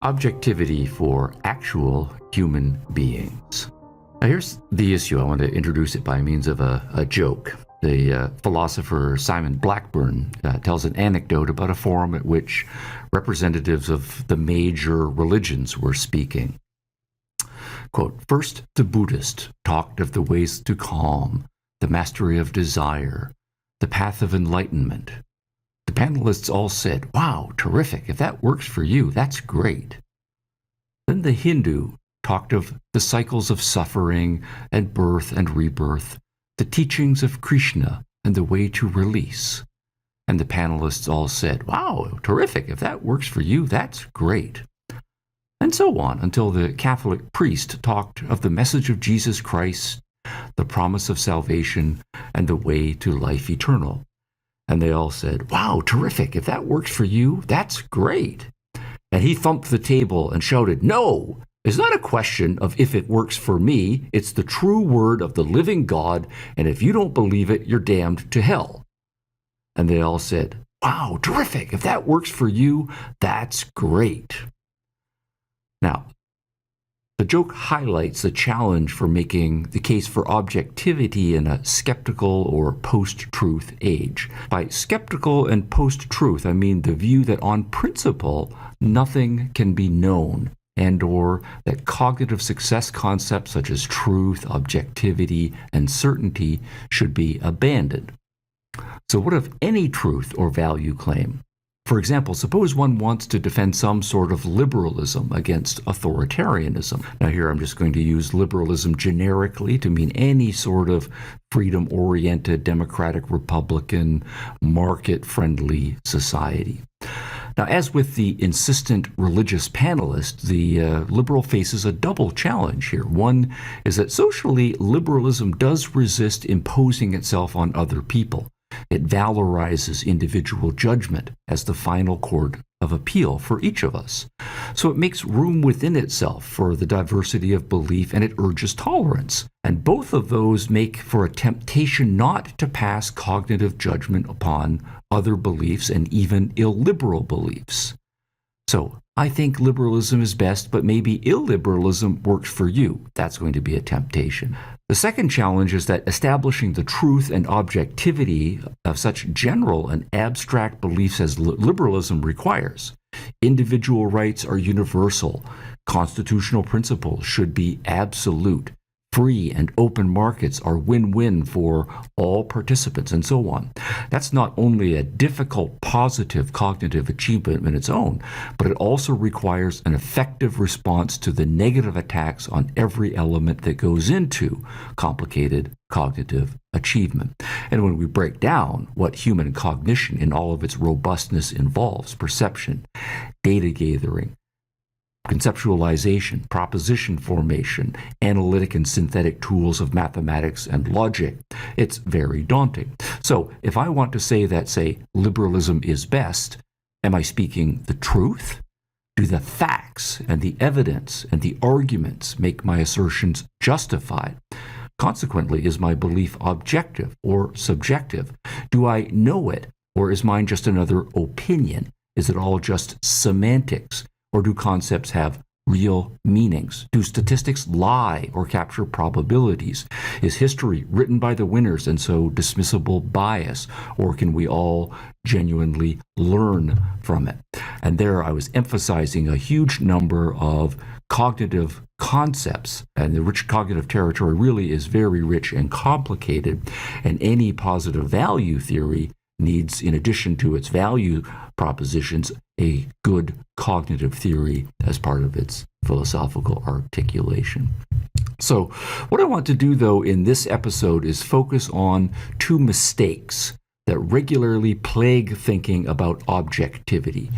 Objectivity for actual human beings. Now here's the issue. I want to introduce it by means of a joke. The philosopher Simon Blackburn tells an anecdote about a forum at which representatives of the major religions were speaking. Quote, "First, the Buddhist talked of the ways to calm, the mastery of desire, the path of enlightenment. The panelists all said, 'Wow, terrific. If that works for you, that's great.' Then the Hindu talked of the cycles of suffering and birth and rebirth, the teachings of Krishna and the way to release. And the panelists all said, 'Wow, terrific. If that works for you, that's great.' And so on until the Catholic priest talked of the message of Jesus Christ, the promise of salvation, and the way to life eternal. And they all said, 'Wow, terrific. If that works for you, that's great.' And he thumped the table and shouted, 'No, it's not a question of if it works for me. It's the true word of the living God, and if you don't believe it, you're damned to hell.' And they all said, 'Wow, terrific. If that works for you, that's great.'" Now, the joke highlights the challenge for making the case for objectivity in a skeptical or post-truth age. By skeptical and post-truth, I mean the view that on principle, nothing can be known, and or that cognitive success concepts such as truth, objectivity, and certainty should be abandoned. So what of any truth or value claim? For example, suppose one wants to defend some sort of liberalism against authoritarianism. Now here I'm just going to use liberalism generically to mean any sort of freedom-oriented, democratic, republican, market-friendly society. Now, as with the insistent religious panelist, the liberal faces a double challenge here. One is that socially, liberalism does resist imposing itself on other people. It valorizes individual judgment as the final court of appeal for each of us. So it makes room within itself for the diversity of belief, and it urges tolerance. And both of those make for a temptation not to pass cognitive judgment upon other beliefs and even illiberal beliefs. So I think liberalism is best, but maybe illiberalism works for you. That's going to be a temptation. The second challenge is that establishing the truth and objectivity of such general and abstract beliefs as liberalism requires. Individual rights are universal. Constitutional principles should be absolute. Free and open markets are win-win for all participants, and so on. That's not only a difficult positive cognitive achievement in its own, but it also requires an effective response to the negative attacks on every element that goes into complicated cognitive achievement. And when we break down what human cognition in all of its robustness involves, perception, data gathering, conceptualization, proposition formation, analytic and synthetic tools of mathematics and logic, it's very daunting. So if I want to say that, say, liberalism is best, am I speaking the truth? Do the facts and the evidence and the arguments make my assertions justified? Consequently, is my belief objective or subjective? Do I know it, or is mine just another opinion? Is it all just semantics? Or do concepts have real meanings? Do statistics lie or capture probabilities? Is history written by the winners and so dismissible bias? Or can we all genuinely learn from it? And there I was emphasizing a huge number of cognitive concepts, and the rich cognitive territory really is very rich and complicated, and any positive value theory needs, in addition to its value propositions, a good cognitive theory as part of its philosophical articulation. So what I want to do, though, in this episode is focus on two mistakes that regularly plague thinking about objectivity.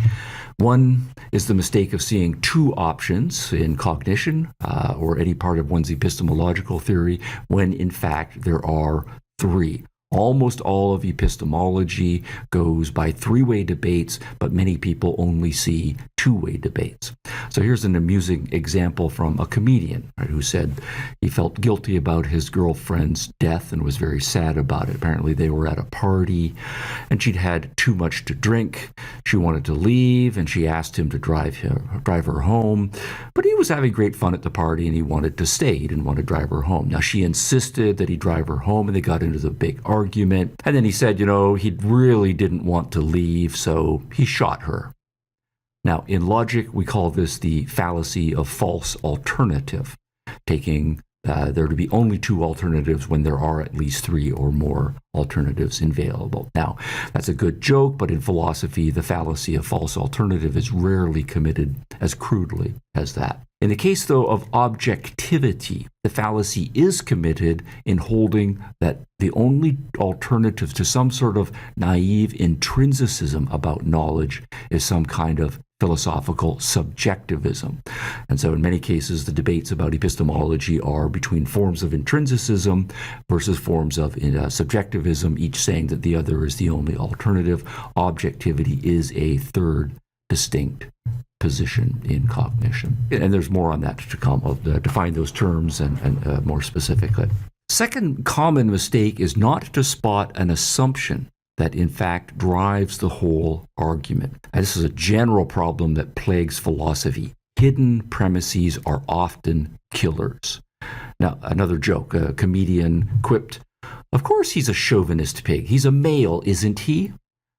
One is the mistake of seeing two options in cognition or any part of one's epistemological theory, when in fact there are three. Almost all of epistemology goes by three-way debates, but many people only see two-way debates. So here's an amusing example from a comedian, right, who said he felt guilty about his girlfriend's death and was very sad about it. Apparently they were at a party and she'd had too much to drink. She wanted to leave and she asked him to drive her home, but he was having great fun at the party and he wanted to stay. He didn't want to drive her home. Now she insisted that he drive her home and they got into the big argument. And then he said, he really didn't want to leave, so he shot her. Now, in logic, we call this the fallacy of false alternative, taking there to be only two alternatives when there are at least three or more alternatives available. Now, that's a good joke, but in philosophy, the fallacy of false alternative is rarely committed as crudely as that. In the case, though, of objectivity, the fallacy is committed in holding that the only alternative to some sort of naive intrinsicism about knowledge is some kind of philosophical subjectivism. And so in many cases, the debates about epistemology are between forms of intrinsicism versus forms of subjectivism, each saying that the other is the only alternative. Objectivity is a third distinct position in cognition. And there's more on that to come. I'll define those terms and more specifically. Second common mistake is not to spot an assumption that in fact drives the whole argument. And this is a general problem that plagues philosophy. Hidden premises are often killers. Now, another joke, a comedian quipped, "Of course he's a chauvinist pig. He's a male, isn't he?"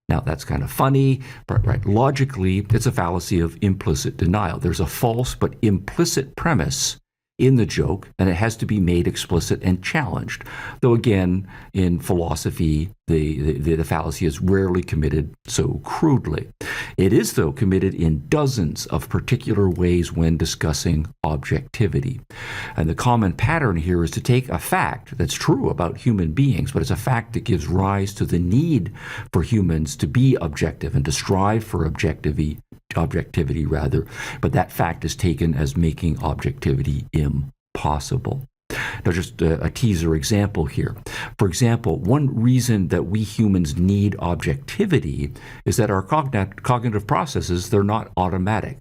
Now, that's kind of funny, but right, logically, it's a fallacy of implicit denial. There's a false but implicit premise in the joke, and it has to be made explicit and challenged. Though again, in philosophy, the fallacy is rarely committed so crudely. It is, though, committed in dozens of particular ways when discussing objectivity. And the common pattern here is to take a fact that's true about human beings, but it's a fact that gives rise to the need for humans to be objective and to strive for objectivity, but that fact is taken as making objectivity impossible. Now, just a teaser example here. For example, one reason that we humans need objectivity is that our cognitive processes, they're not automatic.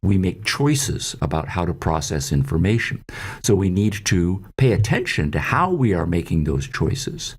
We make choices about how to process information. So we need to pay attention to how we are making those choices.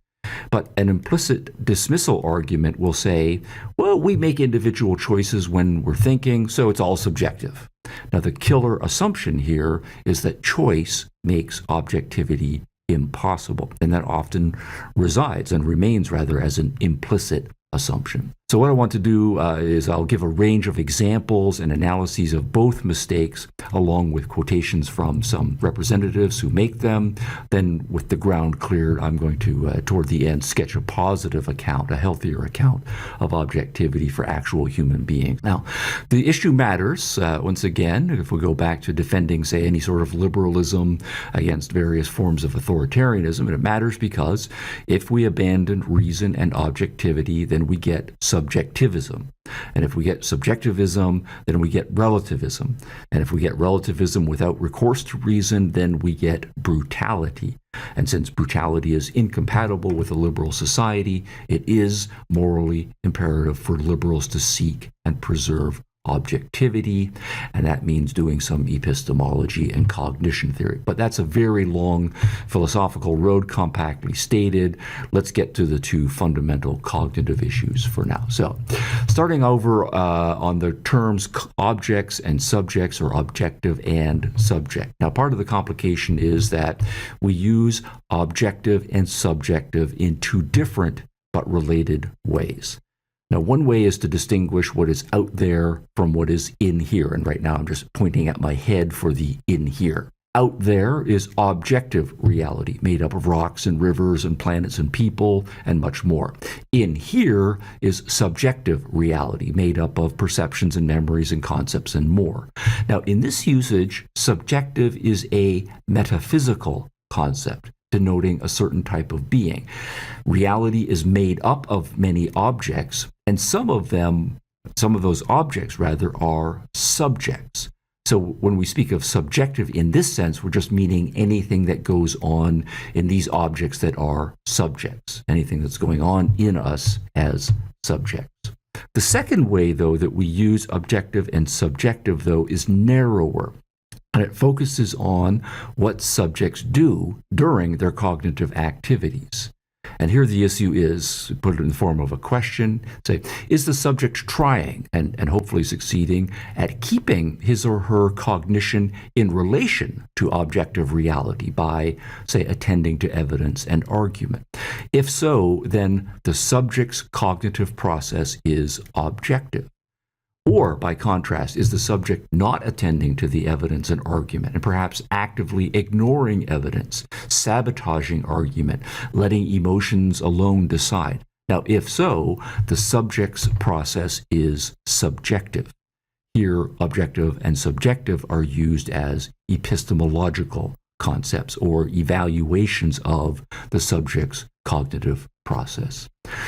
But an implicit dismissal argument will say, well, we make individual choices when we're thinking, so it's all subjective. Now, the killer assumption here is that choice makes objectivity impossible, and that often resides and remains rather as an implicit assumption. So what I want to do is I'll give a range of examples and analyses of both mistakes, along with quotations from some representatives who make them. Then, with the ground cleared, I'm going to, toward the end, sketch a positive account, a healthier account of objectivity for actual human beings. Now, the issue matters, once again, if we go back to defending, say, any sort of liberalism against various forms of authoritarianism, and it matters because if we abandon reason and objectivity, then we get subjectivism. And if we get subjectivism, then we get relativism. And if we get relativism without recourse to reason, then we get brutality. And since brutality is incompatible with a liberal society, it is morally imperative for liberals to seek and preserve objectivity, and that means doing some epistemology and cognition theory. But that's a very long philosophical road, compactly stated. Let's get to the two fundamental cognitive issues for now. So, starting over on the terms objects and subjects, or objective and subject. Now, part of the complication is that we use objective and subjective in two different but related ways. Now, one way is to distinguish what is out there from what is in here. And right now I'm just pointing at my head for the in here. Out there is objective reality, made up of rocks and rivers and planets and people and much more. In here is subjective reality, made up of perceptions and memories and concepts and more. Now, in this usage, subjective is a metaphysical concept, denoting a certain type of being. Reality is made up of many objects, and some of those objects, are subjects. So when we speak of subjective in this sense, we're just meaning anything that goes on in these objects that are subjects, anything that's going on in us as subjects. The second way, though, that we use objective and subjective, though, is narrower. And it focuses on what subjects do during their cognitive activities. And here the issue is, put it in the form of a question, say, is the subject trying and hopefully succeeding at keeping his or her cognition in relation to objective reality by, say, attending to evidence and argument? If so, then the subject's cognitive process is objective. Or, by contrast, is the subject not attending to the evidence and argument, and perhaps actively ignoring evidence, sabotaging argument, letting emotions alone decide? Now, if so, the subject's process is subjective. Here, objective and subjective are used as epistemological concepts or evaluations of the subject's cognitive process.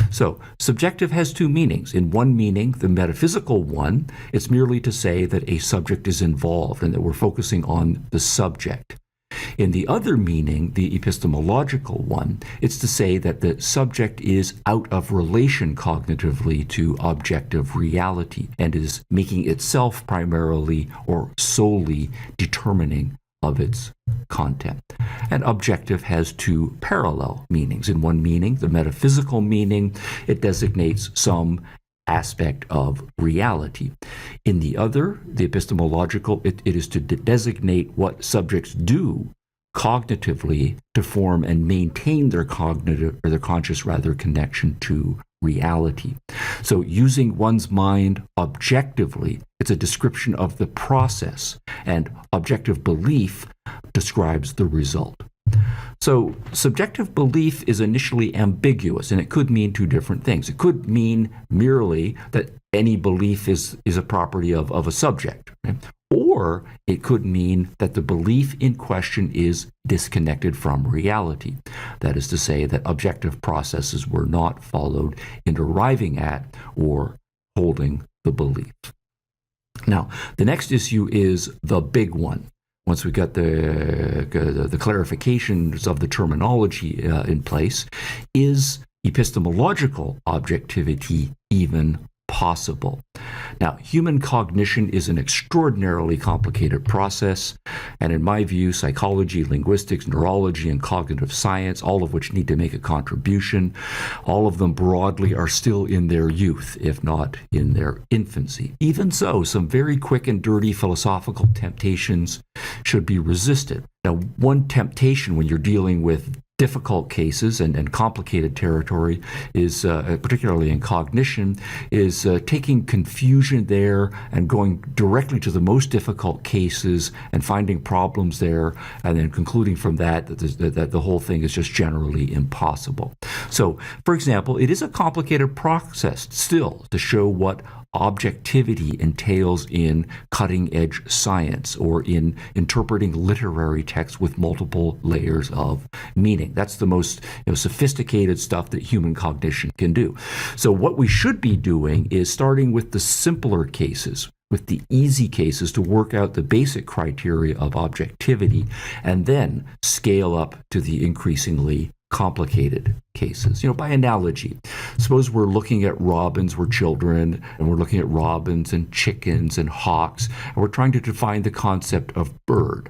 So, subjective has two meanings. In one meaning, the metaphysical one, it's merely to say that a subject is involved and that we're focusing on the subject. In the other meaning, the epistemological one, it's to say that the subject is out of relation cognitively to objective reality and is making itself primarily or solely determining of its content. And objective has two parallel meanings. In one meaning, the metaphysical meaning, it designates some aspect of reality. In the other, the epistemological, it is to designate what subjects do cognitively to form and maintain their cognitive, or their conscious rather, connection to reality. So using one's mind objectively, it's a description of the process, and objective belief describes the result. So subjective belief is initially ambiguous, and it could mean two different things. It could mean merely that any belief is a property of a subject, right? Or it could mean that the belief in question is disconnected from reality. That is to say that objective processes were not followed in arriving at or holding the belief. Now, the next issue is the big one. Once we got the clarifications of the terminology in place, is epistemological objectivity even possible? Now, human cognition is an extraordinarily complicated process, and in my view, psychology, linguistics, neurology, and cognitive science, all of which need to make a contribution, all of them broadly are still in their youth, if not in their infancy. Even so, some very quick and dirty philosophical temptations should be resisted. Now, one temptation when you're dealing with difficult cases and complicated territory is, particularly in cognition, is taking confusion there and going directly to the most difficult cases and finding problems there and then concluding from that the whole thing is just generally impossible. So, for example, it is a complicated process still to show what objectivity entails in cutting-edge science or in interpreting literary texts with multiple layers of meaning. That's the most sophisticated stuff that human cognition can do. So what we should be doing is starting with the simpler cases, with the easy cases, to work out the basic criteria of objectivity and then scale up to the increasingly complicated cases. By analogy, suppose we're looking at robins, we're children, and we're looking at robins and chickens and hawks, and we're trying to define the concept of bird.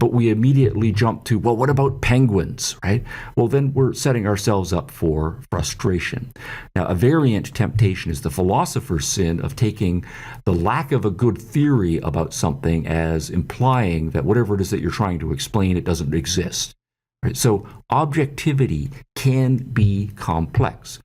But we immediately jump to, well, what about penguins, right? Well, then we're setting ourselves up for frustration. Now, a variant temptation is the philosopher's sin of taking the lack of a good theory about something as implying that whatever it is that you're trying to explain, it doesn't exist. Right? So objectivity can be complex,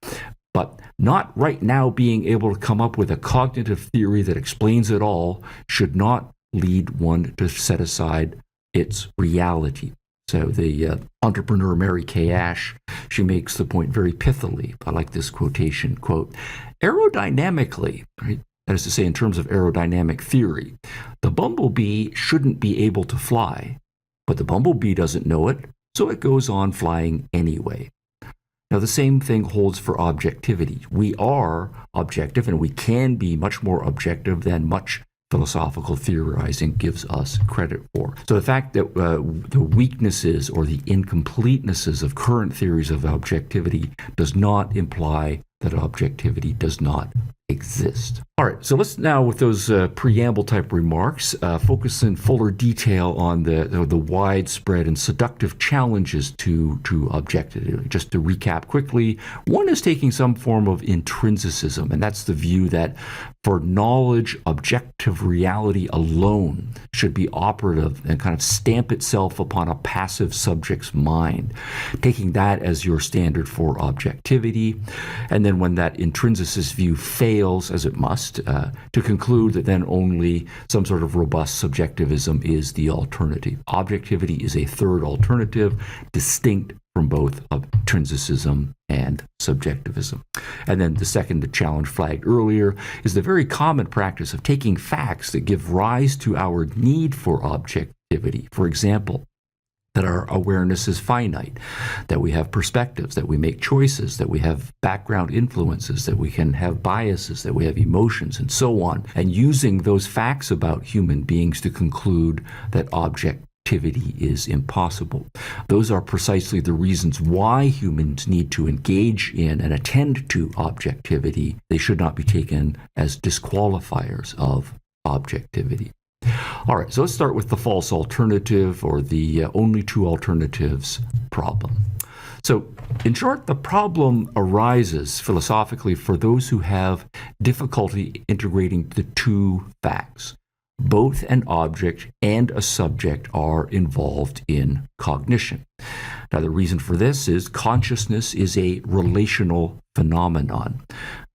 but not right now being able to come up with a cognitive theory that explains it all should not lead one to set aside its reality. So the entrepreneur Mary Kay Ash, she makes the point very pithily. I like this quotation, quote, aerodynamically, right? That is to say, in terms of aerodynamic theory, the bumblebee shouldn't be able to fly, but the bumblebee doesn't know it, so it goes on flying anyway. Now, the same thing holds for objectivity. We are objective, and we can be much more objective than much philosophical theorizing gives us credit for. So the fact that the weaknesses or the incompletenesses of current theories of objectivity does not imply that objectivity does not exist. All right, so let's now, with those preamble type remarks, focus in fuller detail on the widespread and seductive challenges to objectivity. Just to recap quickly, one is taking some form of intrinsicism, and that's the view that for knowledge, objective reality alone should be operative and kind of stamp itself upon a passive subject's mind, taking that as your standard for objectivity. And then when that intrinsicist view fails, as it must, to conclude that then only some sort of robust subjectivism is the alternative. Objectivity is a third alternative, distinct from both intrinsicism and subjectivism. And then the second challenge flagged earlier is the very common practice of taking facts that give rise to our need for objectivity. For example, that our awareness is finite, that we have perspectives, that we make choices, that we have background influences, that we can have biases, that we have emotions, and so on, and using those facts about human beings to conclude that objectivity is impossible. Those are precisely the reasons why humans need to engage in and attend to objectivity. They should not be taken as disqualifiers of objectivity. All right, so let's start with the false alternative, or the only two alternatives problem. So, in short, the problem arises philosophically for those who have difficulty integrating the two facts. Both an object and a subject are involved in cognition. Now, the reason for this is consciousness is a relational phenomenon.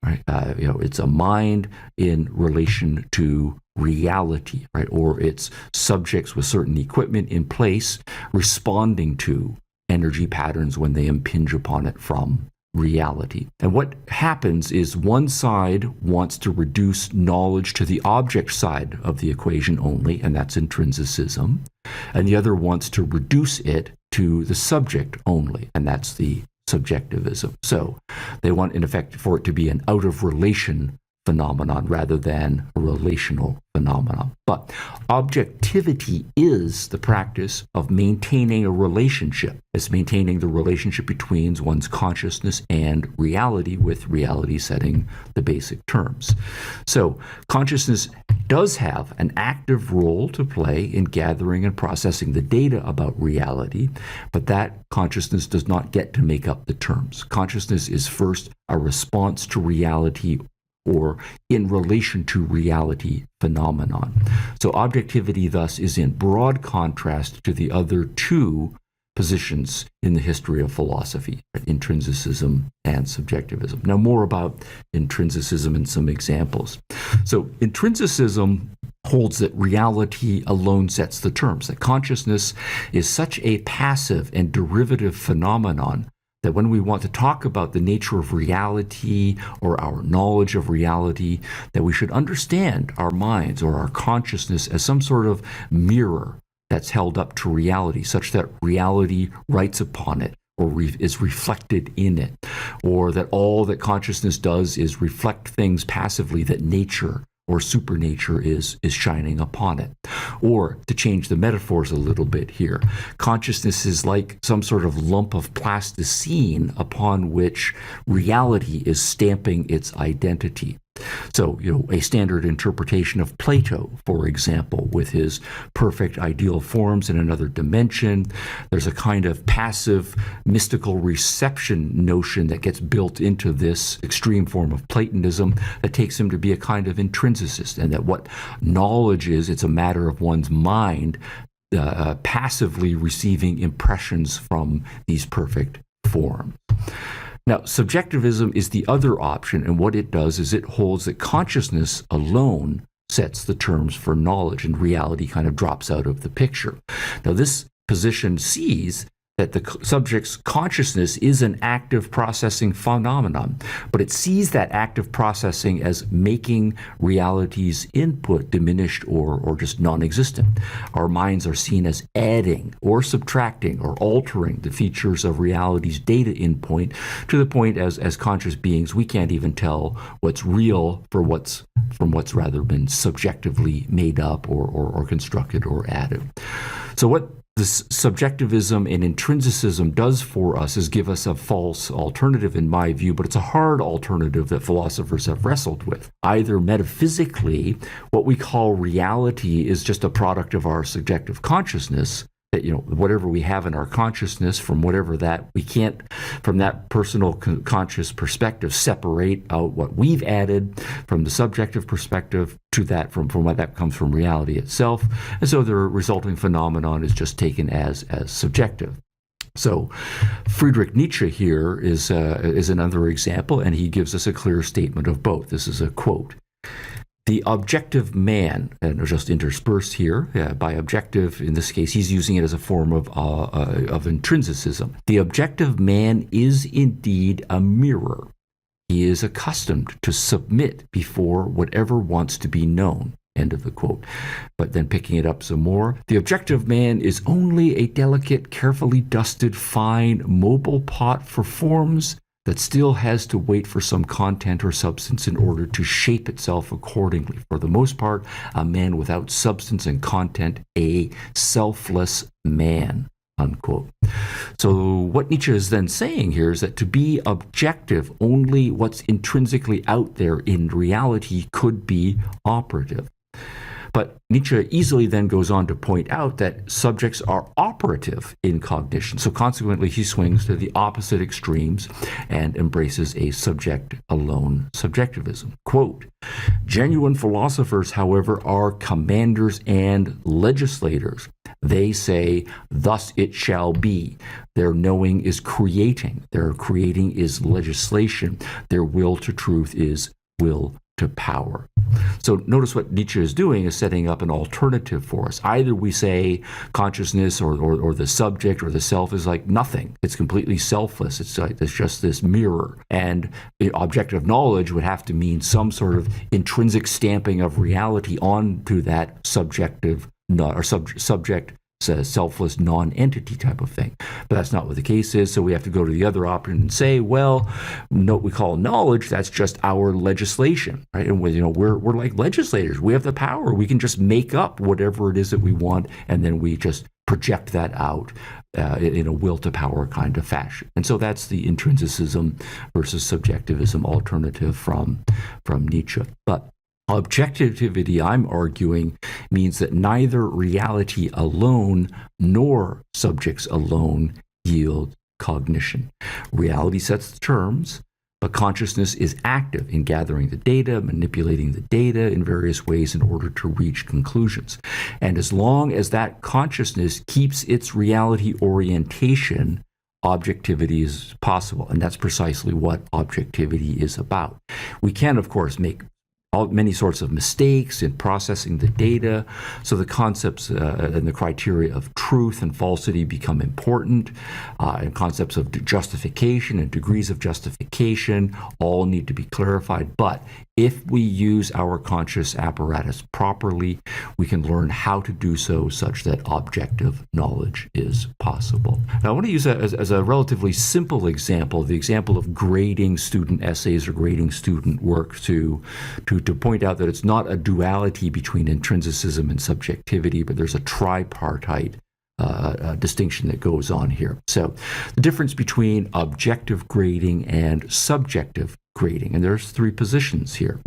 Right? It's a mind in relation to reality, right? Or it's subjects with certain equipment in place responding to energy patterns when they impinge upon it from reality. And what happens is one side wants to reduce knowledge to the object side of the equation only, and that's intrinsicism, and the other wants to reduce it to the subject only, and that's the subjectivism. So they want, in effect, for it to be an out-of-relation phenomenon rather than a relational phenomenon. But objectivity is the practice of maintaining a relationship. It's maintaining the relationship between one's consciousness and reality, with reality setting the basic terms. So consciousness does have an active role to play in gathering and processing the data about reality, but that consciousness does not get to make up the terms. Consciousness is first a response to reality, or in relation to reality phenomenon. So objectivity thus is in broad contrast to the other two positions in the history of philosophy, intrinsicism and subjectivism. Now, more about intrinsicism and some examples. So intrinsicism holds that reality alone sets the terms, that consciousness is such a passive and derivative phenomenon that when we want to talk about the nature of reality or our knowledge of reality, that we should understand our minds or our consciousness as some sort of mirror that's held up to reality, such that reality writes upon it or is reflected in it, or that all that consciousness does is reflect things passively that nature or supernature is shining upon it. Or, to change the metaphors a little bit here, consciousness is like some sort of lump of plasticine upon which reality is stamping its identity. So, a standard interpretation of Plato, for example, with his perfect ideal forms in another dimension, there's a kind of passive mystical reception notion that gets built into this extreme form of Platonism that takes him to be a kind of intrinsicist, and that what knowledge is, it's a matter of one's mind passively receiving impressions from these perfect forms. Now, subjectivism is the other option, and what it does is it holds that consciousness alone sets the terms for knowledge, and reality kind of drops out of the picture. Now, this position sees that the subject's consciousness is an active processing phenomenon, but it sees that active processing as making reality's input diminished or just non-existent. Our minds are seen as adding or subtracting or altering the features of reality's data endpoint to the point as conscious beings, we can't even tell what's real from what's rather been subjectively made up or constructed or added. So what this subjectivism and intrinsicism does for us is give us a false alternative, in my view, but it's a hard alternative that philosophers have wrestled with. Either metaphysically, what we call reality is just a product of our subjective consciousness, that, whatever we have in our consciousness, from whatever that, we can't, from that personal conscious perspective, separate out what we've added from the subjective perspective to that, from what that comes from reality itself. And so the resulting phenomenon is just taken as subjective. So Friedrich Nietzsche here is another example, and he gives us a clear statement of both. This is a quote. The objective man, and just interspersed here by objective, in this case, he's using it as a form of intrinsicism. The objective man is indeed a mirror. He is accustomed to submit before whatever wants to be known. End of the quote. But then picking it up some more, the objective man is only a delicate, carefully dusted, fine, mobile pot for forms that still has to wait for some content or substance in order to shape itself accordingly. For the most part, a man without substance and content, a selfless man, unquote. So what Nietzsche is then saying here is that to be objective, only what's intrinsically out there in reality could be operative. But Nietzsche easily then goes on to point out that subjects are operative in cognition. So consequently, he swings to the opposite extremes and embraces a subject-alone subjectivism. Quote, genuine philosophers, however, are commanders and legislators. They say, thus it shall be. Their knowing is creating. Their creating is legislation. Their will to truth is will to power. So notice what Nietzsche is doing is setting up an alternative for us. Either we say consciousness or the subject or the self is like nothing. It's completely selfless. It's just this mirror. And objective knowledge would have to mean some sort of intrinsic stamping of reality onto that subjective or subject selfless non-entity type of thing. But that's not what the case is, so we have to go to the other option and say, well, what we call knowledge, that's just our legislation, right? And we're like legislators. We have the power. We can just make up whatever it is that we want, and then we just project that out in a will to power kind of fashion. And so that's the intrinsicism versus subjectivism alternative from Nietzsche. But objectivity, I'm arguing, means that neither reality alone nor subjects alone yield cognition. Reality sets the terms, but consciousness is active in gathering the data, manipulating the data in various ways in order to reach conclusions. And as long as that consciousness keeps its reality orientation, objectivity is possible. And that's precisely what objectivity is about. We can, of course, make many sorts of mistakes in processing the data. So the concepts and the criteria of truth and falsity become important, and concepts of justification and degrees of justification all need to be clarified. But if we use our conscious apparatus properly, we can learn how to do so such that objective knowledge is possible. Now, I want to use that as a relatively simple example, the example of grading student essays or grading student work to point out that it's not a duality between intrinsicism and subjectivity, but there's a tripartite distinction that goes on here. So the difference between objective grading and subjective grading, and there's three positions here.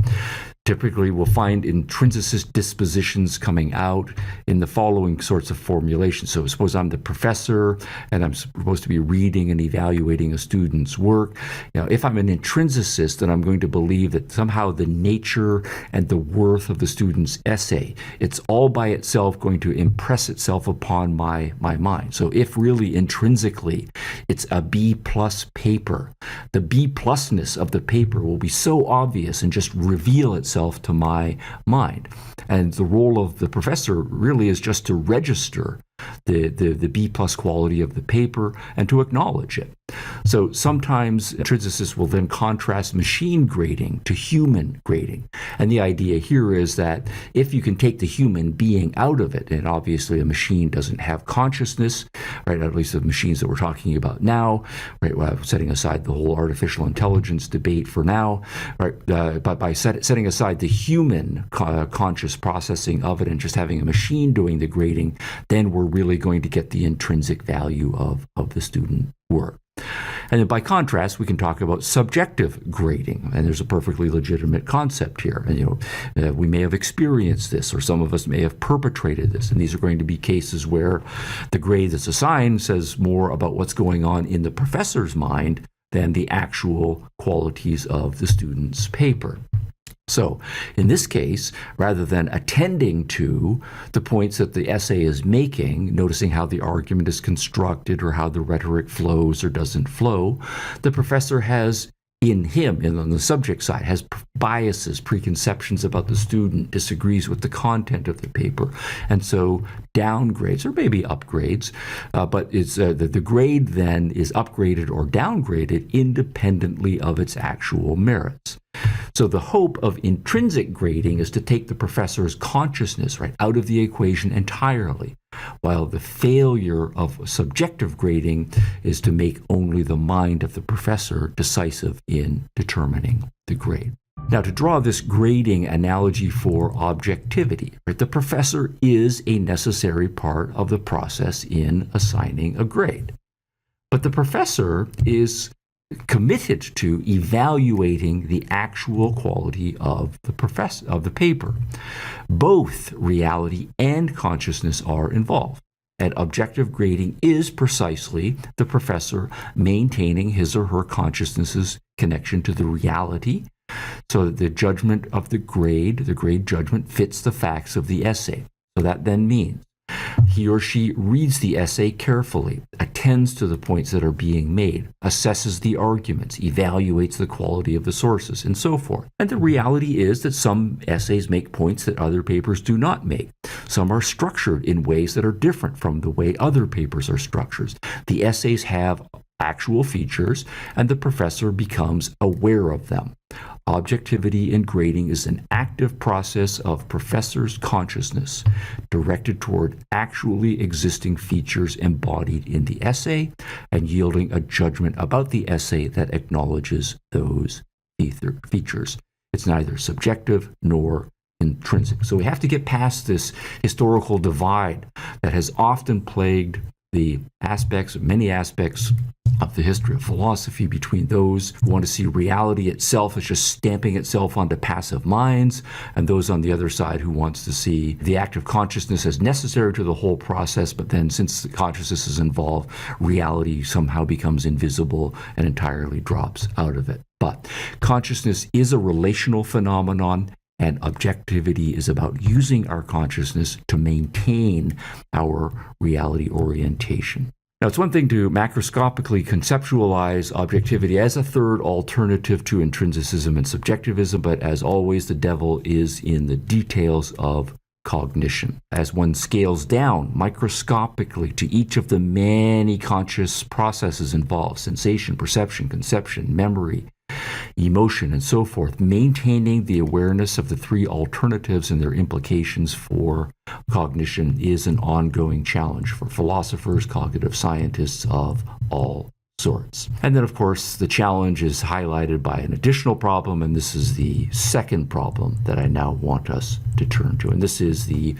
Typically, we'll find intrinsicist dispositions coming out in the following sorts of formulations. So suppose I'm the professor and I'm supposed to be reading and evaluating a student's work. If I'm an intrinsicist, then I'm going to believe that somehow the nature and the worth of the student's essay, it's all by itself going to impress itself upon my mind. So if really intrinsically it's a B+ paper, the B+ of the paper will be so obvious and just reveal itself to my mind. And the role of the professor really is just to register the B+ quality of the paper and to acknowledge it. So sometimes intrinsics will then contrast machine grading to human grading. And the idea here is that if you can take the human being out of it, and obviously a machine doesn't have consciousness, right, at least the machines that we're talking about now, right, well, setting aside the whole artificial intelligence debate for now, right, but by setting aside the human conscious processing of it and just having a machine doing the grading, then we're really going to get the intrinsic value of the student work. And then by contrast, we can talk about subjective grading, and there's a perfectly legitimate concept here. And, we may have experienced this, or some of us may have perpetrated this, and these are going to be cases where the grade that's assigned says more about what's going on in the professor's mind than the actual qualities of the student's paper. So in this case, rather than attending to the points that the essay is making, noticing how the argument is constructed or how the rhetoric flows or doesn't flow, the professor has in him, and on the subject side, has biases, preconceptions about the student, disagrees with the content of the paper, and so downgrades or maybe upgrades, but it's the grade then is upgraded or downgraded independently of its actual merits. So the hope of intrinsic grading is to take the professor's consciousness right out of the equation entirely, while the failure of subjective grading is to make only the mind of the professor decisive in determining the grade. Now, to draw this grading analogy for objectivity, right, the professor is a necessary part of the process in assigning a grade. But the professor is committed to evaluating the actual quality of the paper. Both reality and consciousness are involved. And objective grading is precisely the professor maintaining his or her consciousness's connection to the reality, so that the judgment of the grade judgment, fits the facts of the essay. So that then means he or she reads the essay carefully, attends to the points that are being made, assesses the arguments, evaluates the quality of the sources, and so forth. And the reality is that some essays make points that other papers do not make. Some are structured in ways that are different from the way other papers are structured. The essays have actual features, and the professor becomes aware of them. Objectivity in grading is an active process of professor's consciousness directed toward actually existing features embodied in the essay and yielding a judgment about the essay that acknowledges those features. It's neither subjective nor intrinsic. So we have to get past this historical divide that has often plagued many aspects of the history of philosophy, between those who want to see reality itself as just stamping itself onto passive minds, and those on the other side who wants to see the active consciousness as necessary to the whole process, but then since the consciousness is involved, reality somehow becomes invisible and entirely drops out of it. But consciousness is a relational phenomenon, and objectivity is about using our consciousness to maintain our reality orientation. Now, it's one thing to macroscopically conceptualize objectivity as a third alternative to intrinsicism and subjectivism, but as always, the devil is in the details of cognition. As one scales down microscopically to each of the many conscious processes involved, sensation, perception, conception, memory, emotion, and so forth, maintaining the awareness of the three alternatives and their implications for cognition is an ongoing challenge for philosophers, cognitive scientists of all sorts. And then, of course, the challenge is highlighted by an additional problem, and this is the second problem that I now want us to turn to, and this is the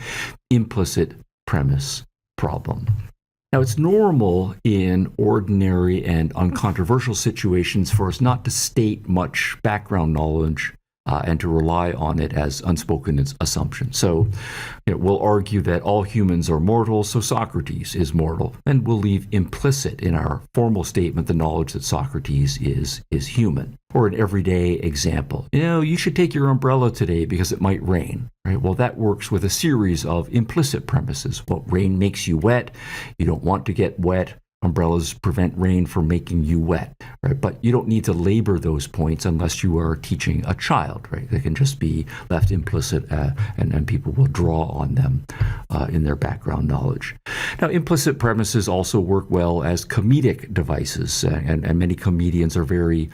implicit premise problem. Now, it's normal in ordinary and uncontroversial situations for us not to state much background knowledge and to rely on it as unspoken assumption. So we'll argue that all humans are mortal, so Socrates is mortal, and we'll leave implicit in our formal statement the knowledge that Socrates is human. Or an everyday example, you should take your umbrella today because it might rain. Right? Well, that works with a series of implicit premises. Well, rain makes you wet. You don't want to get wet. Umbrellas prevent rain from making you wet, right? But you don't need to labor those points unless you are teaching a child, right? They can just be left implicit, and people will draw on them in their background knowledge. Now, implicit premises also work well as comedic devices, and many comedians are very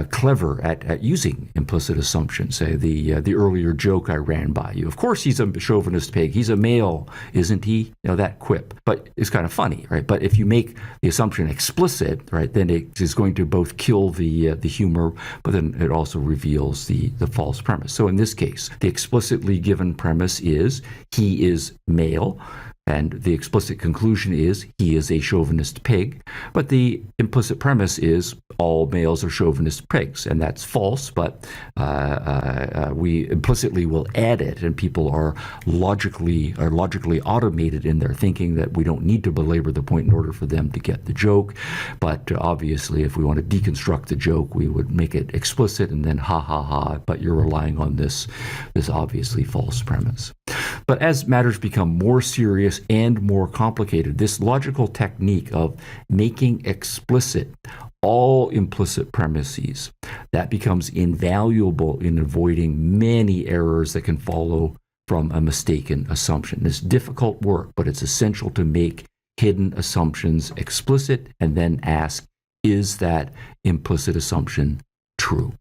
clever at using implicit assumptions. Say the earlier joke I ran by you. Of course, he's a chauvinist pig. He's a male, isn't he? That quip. But it's kind of funny, right? But if you make the assumption explicit, right, then it is going to both kill the humor, but then it also reveals the false premise. So in this case, the explicitly given premise is he is male, and the explicit conclusion is he is a chauvinist pig. But the implicit premise is all males are chauvinist pigs, and that's false, but we implicitly will add it, and people are logically automated in their thinking that we don't need to belabor the point in order for them to get the joke. But obviously, if we want to deconstruct the joke, we would make it explicit and then ha ha ha, but you're relying on this obviously false premise. But as matters become more serious and more complicated, this logical technique of making explicit all implicit premises, that becomes invaluable in avoiding many errors that can follow from a mistaken assumption. It's difficult work, but it's essential to make hidden assumptions explicit and then ask, is that implicit assumption true?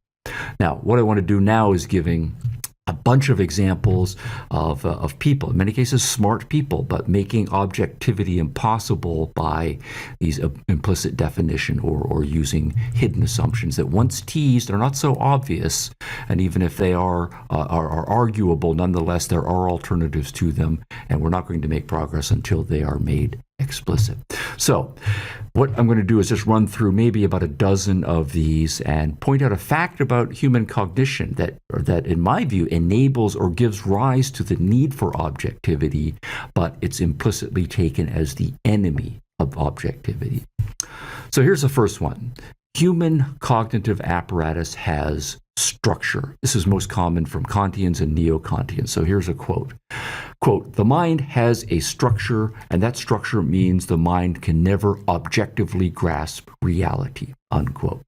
Now, what I want to do now is giving a bunch of examples of people, in many cases smart people, but making objectivity impossible by these implicit definition or using hidden assumptions that once teased are not so obvious, and even if they are arguable, nonetheless there are alternatives to them, and we're not going to make progress until they are made explicit. So what I'm going to do is just run through maybe about a dozen of these and point out a fact about human cognition that in my view enables or gives rise to the need for objectivity, but it's implicitly taken as the enemy of objectivity. So here's the first one. Human cognitive apparatus has structure. This is most common from Kantians and neo-Kantians. So here's a quote. Quote, "The mind has a structure, and that structure means the mind can never objectively grasp reality," unquote.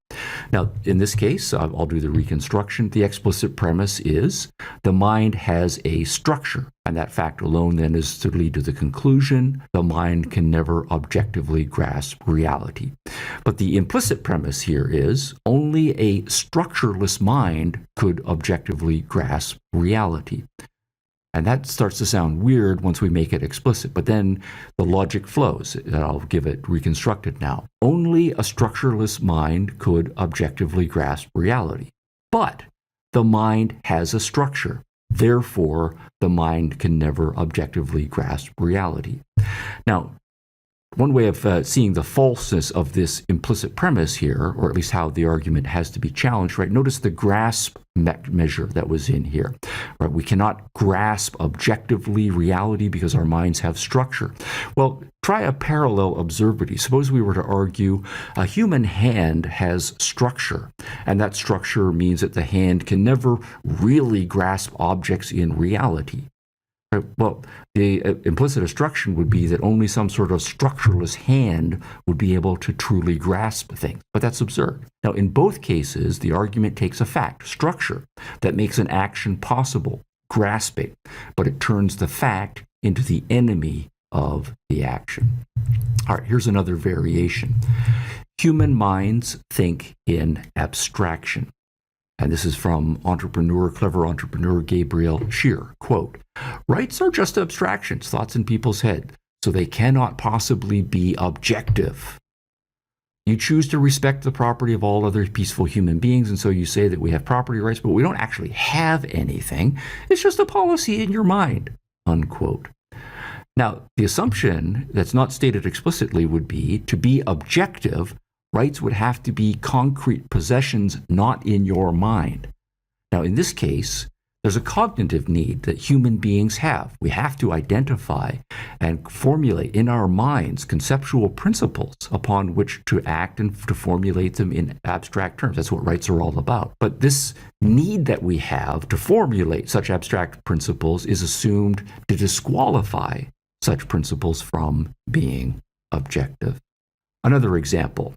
Now, in this case, I'll do the reconstruction. The explicit premise is the mind has a structure, and that fact alone then is to lead to the conclusion the mind can never objectively grasp reality. But the implicit premise here is only a structureless mind could objectively grasp reality. And that starts to sound weird once we make it explicit, but then the logic flows. I'll give it reconstructed now. Only a structureless mind could objectively grasp reality. But the mind has a structure. Therefore, the mind can never objectively grasp reality. Now, one way of seeing the falseness of this implicit premise here, or at least how the argument has to be challenged, right? Notice the grasp measure that was in here, right? We cannot grasp objectively reality because our minds have structure. Well, try a parallel observability. Suppose we were to argue a human hand has structure, and that structure means that the hand can never really grasp objects in reality. Well, the implicit instruction would be that only some sort of structureless hand would be able to truly grasp things. But that's absurd. Now, in both cases, the argument takes a fact, structure, that makes an action possible, grasping, but it turns the fact into the enemy of the action. All right, here's another variation. Human minds think in abstraction. And this is from clever entrepreneur Gabriel Scheer. Quote, "Rights are just abstractions, thoughts in people's head, so they cannot possibly be objective. You choose to respect the property of all other peaceful human beings, and so you say that we have property rights, but we don't actually have anything. It's just a policy in your mind," unquote. Now, the assumption that's not stated explicitly would be to be objective, rights would have to be concrete possessions not in your mind. Now, in this case, there's a cognitive need that human beings have. We have to identify and formulate in our minds conceptual principles upon which to act and to formulate them in abstract terms. That's what rights are all about. But this need that we have to formulate such abstract principles is assumed to disqualify such principles from being objective. Another example.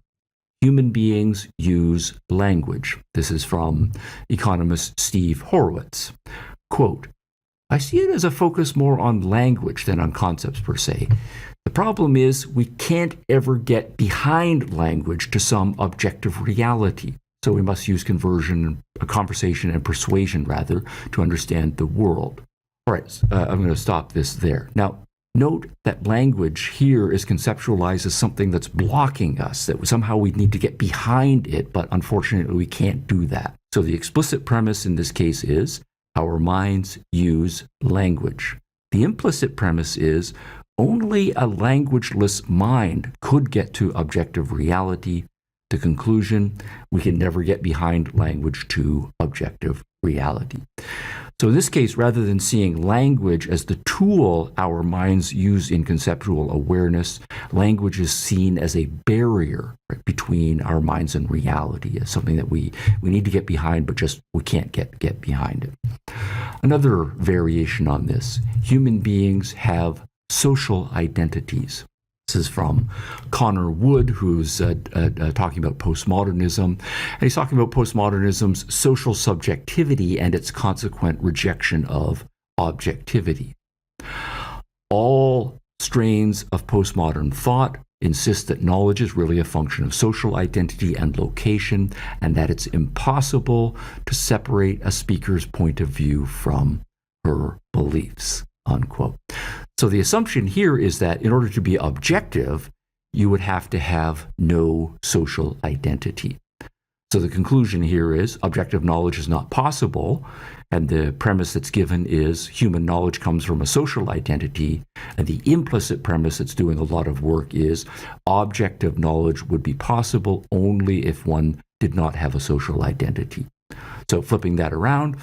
Human beings use language. This is from economist Steve Horowitz. Quote, "I see it as a focus more on language than on concepts per se. The problem is we can't ever get behind language to some objective reality. So we must use conversion, conversation, and persuasion, rather, to understand the world. All right, I'm going to stop this there. Now, note that language here is conceptualized as something that's blocking us, that somehow we need to get behind it, but unfortunately we can't do that. So the explicit premise in this case is our minds use language. The implicit premise is only a languageless mind could get to objective reality. The conclusion, we can never get behind language to objective reality. So in this case, rather than seeing language as the tool our minds use in conceptual awareness, language is seen as a barrier, right, between our minds and reality, as something that we need to get behind, but just we can't get behind it. Another variation on this, human beings have social identities. This is from Connor Wood, who's talking about postmodernism. And he's talking about postmodernism's social subjectivity and its consequent rejection of objectivity. All strains of postmodern thought insist that knowledge is really a function of social identity and location, and that it's impossible to separate a speaker's point of view from her beliefs, unquote. So the assumption here is that in order to be objective, you would have to have no social identity. So the conclusion here is objective knowledge is not possible, and the premise that's given is human knowledge comes from a social identity, and the implicit premise that's doing a lot of work is objective knowledge would be possible only if one did not have a social identity. So flipping that around,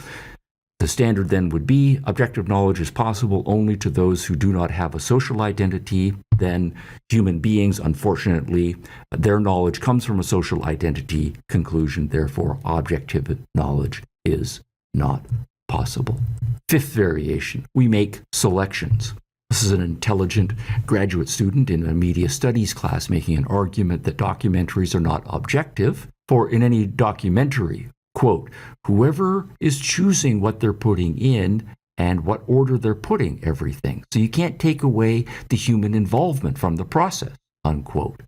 the standard then would be objective knowledge is possible only to those who do not have a social identity. Then human beings, unfortunately, their knowledge comes from a social identity. Conclusion, therefore, objective knowledge is not possible. Fifth variation, we make selections. This is an intelligent graduate student in a media studies class making an argument that documentaries are not objective, for in any documentary, quote, whoever is choosing what they're putting in and what order they're putting everything. So you can't take away the human involvement from the process, unquote.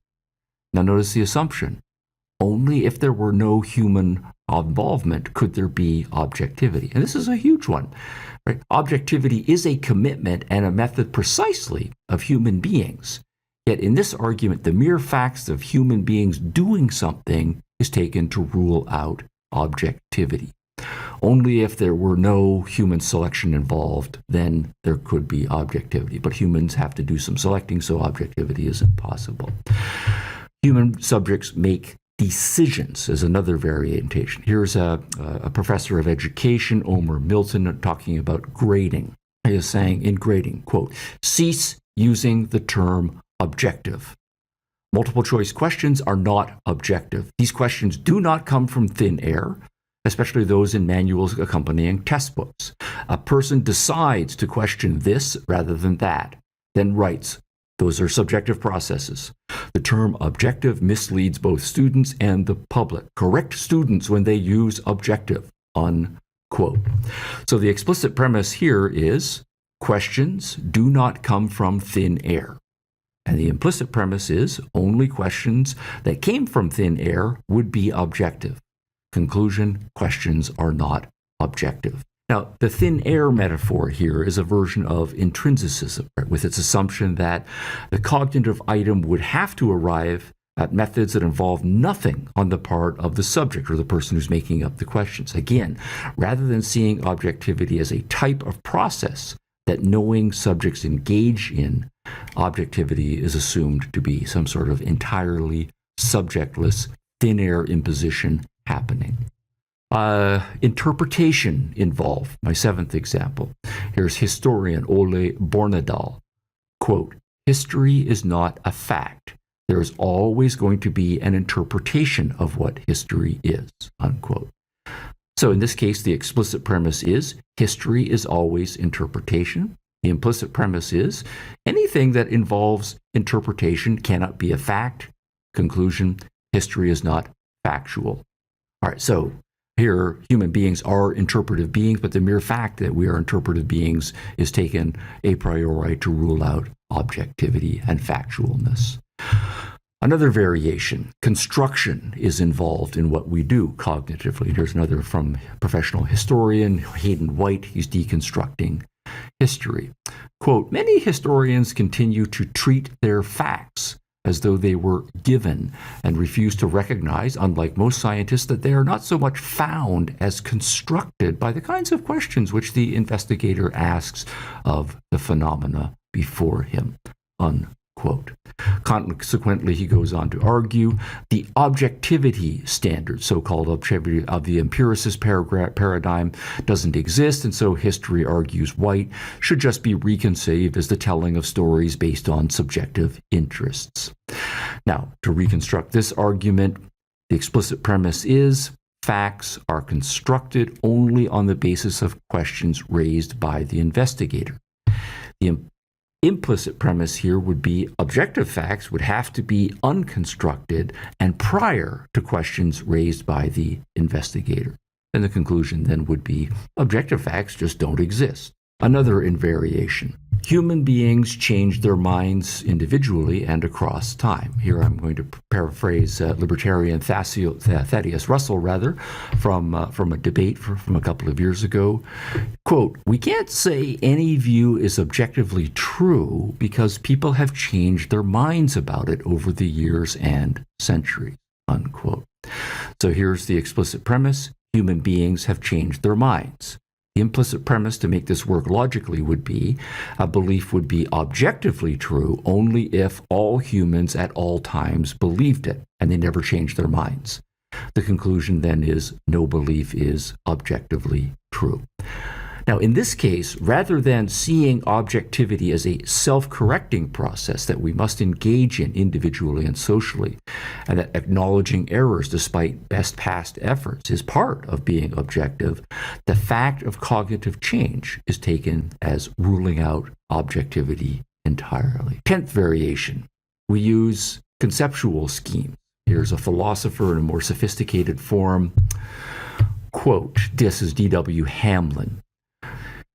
Now notice the assumption. Only if there were no human involvement could there be objectivity. And this is a huge one. Right? Objectivity is a commitment and a method precisely of human beings. Yet in this argument, the mere facts of human beings doing something is taken to rule out objectivity. Only if there were no human selection involved, then there could be objectivity. But humans have to do some selecting, so objectivity is impossible. Human subjects make decisions is another variation. Here's a professor of education, Omer Milton, talking about grading. He is saying in grading, quote, cease using the term objective. Multiple choice questions are not objective. These questions do not come from thin air, especially those in manuals accompanying test books. A person decides to question this rather than that, then writes. Those are subjective processes. The term objective misleads both students and the public. Correct students when they use objective, unquote. So the explicit premise here is questions do not come from thin air. And the implicit premise is only questions that came from thin air would be objective. Conclusion, questions are not objective. Now, the thin air metaphor here is a version of intrinsicism, right, with its assumption that the cognitive item would have to arrive at methods that involve nothing on the part of the subject or the person who's making up the questions. Again, rather than seeing objectivity as a type of process that knowing subjects engage in, objectivity is assumed to be some sort of entirely subjectless, thin air imposition happening. Interpretation involved, my seventh example. Here's historian Ole Bornedal. Quote, history is not a fact. There is always going to be an interpretation of what history is, unquote. So in this case, the explicit premise is history is always interpretation. The implicit premise is anything that involves interpretation cannot be a fact. Conclusion, history is not factual. All right, so here, human beings are interpretive beings, but the mere fact that we are interpretive beings is taken a priori to rule out objectivity and factualness. Another variation, construction, is involved in what we do cognitively. Here's another from professional historian Hayden White. He's deconstructing history. Quote, many historians continue to treat their facts as though they were given and refuse to recognize, unlike most scientists, that they are not so much found as constructed by the kinds of questions which the investigator asks of the phenomena before him, unquote. Consequently, he goes on to argue the objectivity standard, so-called objectivity of the empiricist paradigm, doesn't exist, and so history, argues White, should just be reconceived as the telling of stories based on subjective interests. Now, to reconstruct this argument, the explicit premise is facts are constructed only on the basis of questions raised by the investigator. The implicit premise here would be objective facts would have to be unconstructed and prior to questions raised by the investigator. And the conclusion then would be objective facts just don't exist. Another invariation. Human beings change their minds individually and across time. Here I'm going to paraphrase libertarian Thaddeus Russell, from a debate from a couple of years ago. Quote, we can't say any view is objectively true because people have changed their minds about it over the years and centuries, unquote. So here's the explicit premise. Human beings have changed their minds. The implicit premise to make this work logically would be a belief would be objectively true only if all humans at all times believed it and they never changed their minds. The conclusion then is no belief is objectively true. Now, in this case, rather than seeing objectivity as a self-correcting process that we must engage in individually and socially, and that acknowledging errors despite best past efforts is part of being objective, the fact of cognitive change is taken as ruling out objectivity entirely. 10th variation, we use conceptual schemes. Here's a philosopher in a more sophisticated form. Quote, this is D.W. Hamlin.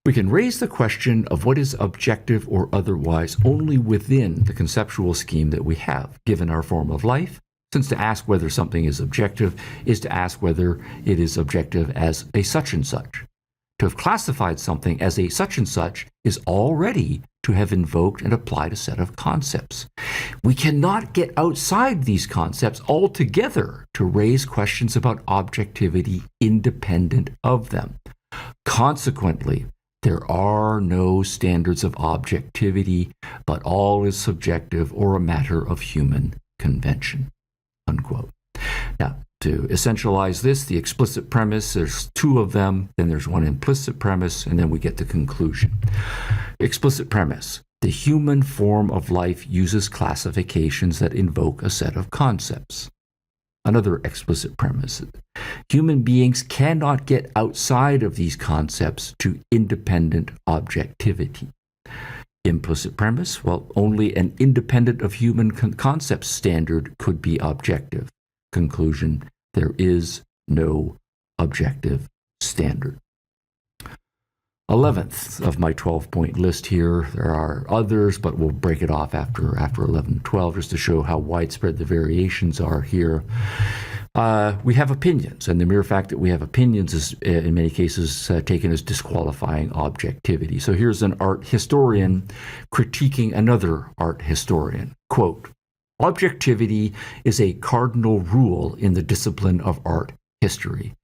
We can raise the question of what is objective or otherwise only within the conceptual scheme that we have, given our form of life, since to ask whether something is objective is to ask whether it is objective as a such and such. To have classified something as a such and such is already to have invoked and applied a set of concepts. We cannot get outside these concepts altogether to raise questions about objectivity independent of them. Consequently, there are no standards of objectivity, but all is subjective or a matter of human convention, unquote. Now, to essentialize this, the explicit premise, there's two of them, then there's one implicit premise, and then we get the conclusion. Explicit premise, the human form of life uses classifications that invoke a set of concepts. Another explicit premise, human beings cannot get outside of these concepts to independent objectivity. Implicit premise, well, only an independent of human concepts standard could be objective. Conclusion, there is no objective standard. 11th of my 12-point list here. There are others, but we'll break it off after 11 and 12 just to show how widespread the variations are here. We have opinions, and the mere fact that we have opinions is in many cases taken as disqualifying objectivity. So here's an art historian critiquing another art historian. Quote, objectivity is a cardinal rule in the discipline of art history.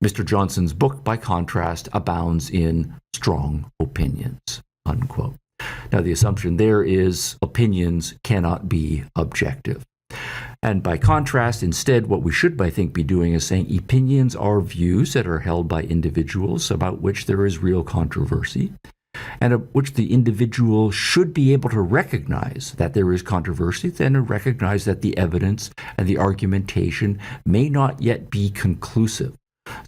Mr. Johnson's book, by contrast, abounds in strong opinions, unquote. Now, the assumption there is opinions cannot be objective. And by contrast, instead, what we should, I think, be doing is saying opinions are views that are held by individuals about which there is real controversy, and of which the individual should be able to recognize that there is controversy, then recognize that the evidence and the argumentation may not yet be conclusive.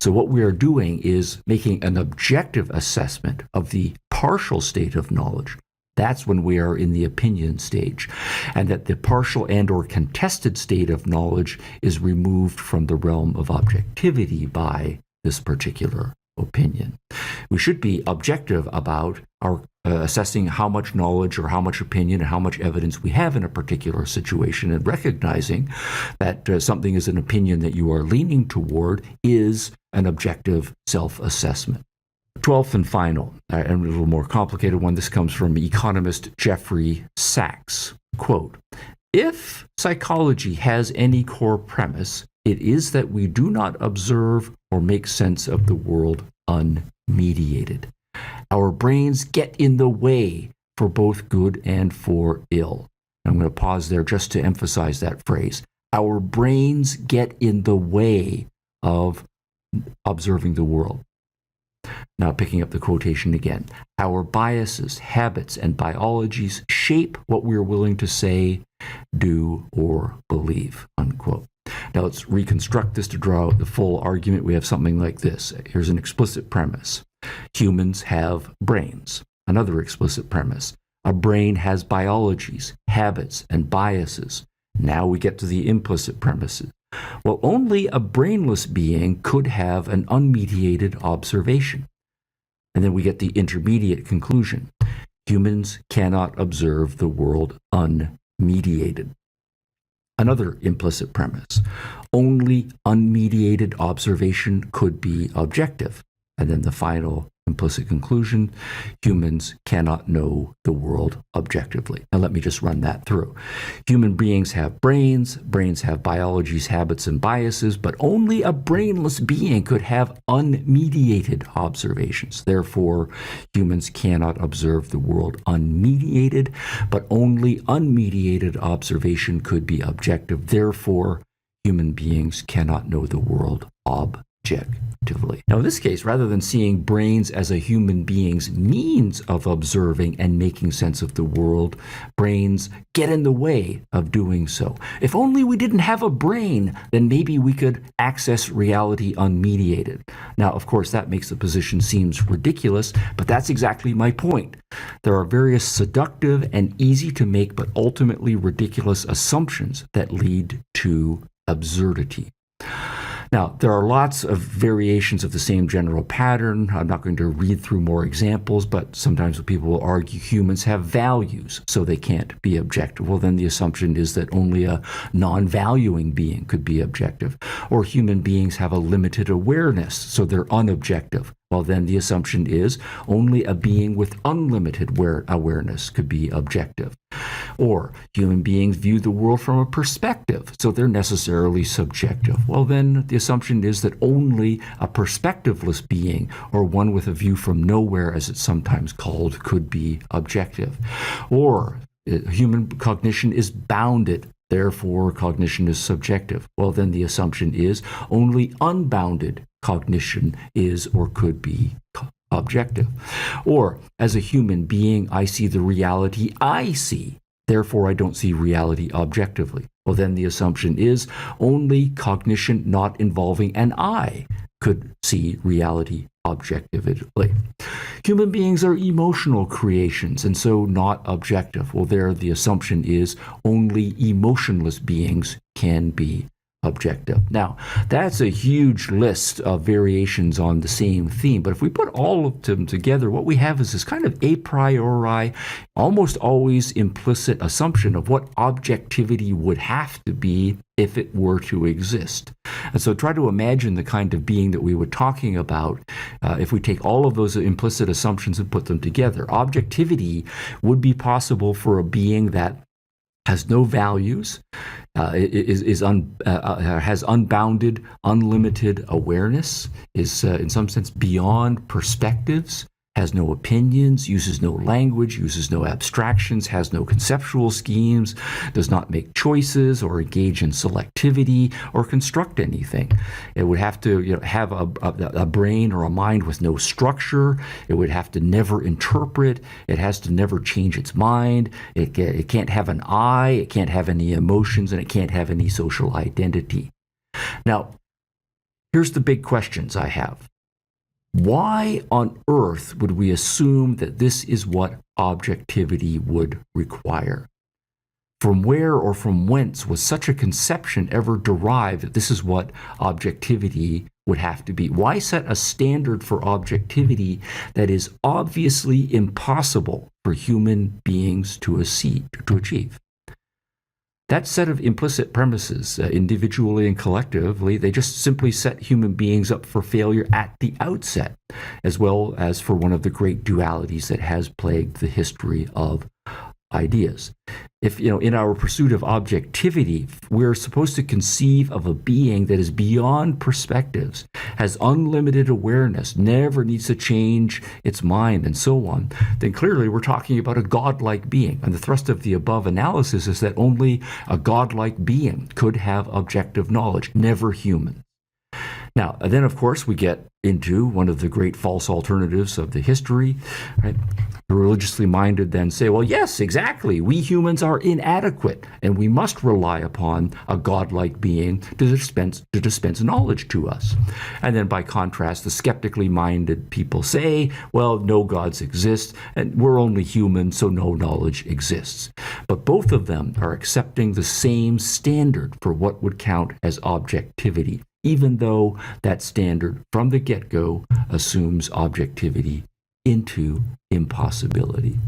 So what we are doing is making an objective assessment of the partial state of knowledge. That's when we are in the opinion stage, and that the partial and or contested state of knowledge is removed from the realm of objectivity by this particular opinion. We should be objective about our assessing how much knowledge or how much opinion and how much evidence we have in a particular situation, and recognizing that something is an opinion that you are leaning toward is an objective self-assessment. 12th and final, and a little more complicated one. This comes from economist Jeffrey Sachs. Quote, "If psychology has any core premise, it is that we do not observe or make sense of the world unmediated. Our brains get in the way for both good and for ill." I'm going to pause there just to emphasize that phrase. Our brains get in the way of observing the world. Now, picking up the quotation again, "Our biases, habits, and biologies shape what we're willing to say, do, or believe," unquote. Now, let's reconstruct this to draw out the full argument. We have something like this. Here's an explicit premise. Humans have brains. Another explicit premise. A brain has biologies, habits, and biases. Now we get to the implicit premises. Well, only a brainless being could have an unmediated observation. And then we get the intermediate conclusion. Humans cannot observe the world unmediated. Another implicit premise. Only unmediated observation could be objective. And then the final implicit conclusion, humans cannot know the world objectively. Now let me just run that through. Human beings have brains have biologies, habits, and biases, but only a brainless being could have unmediated observations. Therefore, humans cannot observe the world unmediated, but only unmediated observation could be objective. Therefore, human beings cannot know the world objectively. Now, in this case, rather than seeing brains as a human being's means of observing and making sense of the world, brains get in the way of doing so. If only we didn't have a brain, then maybe we could access reality unmediated. Now, of course, that makes the position seems ridiculous, but that's exactly my point. There are various seductive and easy to make but ultimately ridiculous assumptions that lead to absurdity. Now, there are lots of variations of the same general pattern. I'm not going to read through more examples, but sometimes people will argue humans have values, so they can't be objective. Well, then the assumption is that only a non-valuing being could be objective. Or human beings have a limited awareness, so they're unobjective. Well, then the assumption is only a being with unlimited awareness could be objective. Or human beings view the world from a perspective, so they're necessarily subjective. Well, then the assumption is that only a perspectiveless being, or one with a view from nowhere, as it's sometimes called, could be objective. Or human cognition is bounded, therefore cognition is subjective. Well, then the assumption is only unbounded cognition is or could be objective. Or, as a human being, I see the reality I see, therefore I don't see reality objectively. Well, then the assumption is only cognition not involving an I could see reality objectively. Human beings are emotional creations and so not objective. Well, there the assumption is only emotionless beings can be objective. Now, that's a huge list of variations on the same theme, but if we put all of them together, what we have is this kind of a priori, almost always implicit assumption of what objectivity would have to be if it were to exist. And so try to imagine the kind of being that we were talking about if we take all of those implicit assumptions and put them together. Objectivity would be possible for a being that has no values, has unbounded, unlimited awareness, is in some sense beyond perspectives, has no opinions, uses no language, uses no abstractions, has no conceptual schemes, does not make choices or engage in selectivity or construct anything. It would have to have a brain or a mind with no structure. It would have to never interpret. It has to never change its mind. It can't have an I. It can't have any emotions, and it can't have any social identity. Now, here's the big questions I have. Why on earth would we assume that this is what objectivity would require? From where or from whence was such a conception ever derived that this is what objectivity would have to be? Why set a standard for objectivity that is obviously impossible for human beings to achieve? That set of implicit premises, individually and collectively, they just simply set human beings up for failure at the outset, as well as for one of the great dualities that has plagued the history of ideas. If, in our pursuit of objectivity, we're supposed to conceive of a being that is beyond perspectives, has unlimited awareness, never needs to change its mind, and so on, then clearly we're talking about a godlike being. And the thrust of the above analysis is that only a godlike being could have objective knowledge, never human. Now, then, of course, we get into one of the great false alternatives of the history, right? The religiously minded then say, well, yes, exactly, we humans are inadequate, and we must rely upon a godlike being to dispense knowledge to us. And then, by contrast, the skeptically minded people say, well, no gods exist, and we're only human, so no knowledge exists. But both of them are accepting the same standard for what would count as objectivity, even though that standard from the get-go assumes objectivity into impossibility.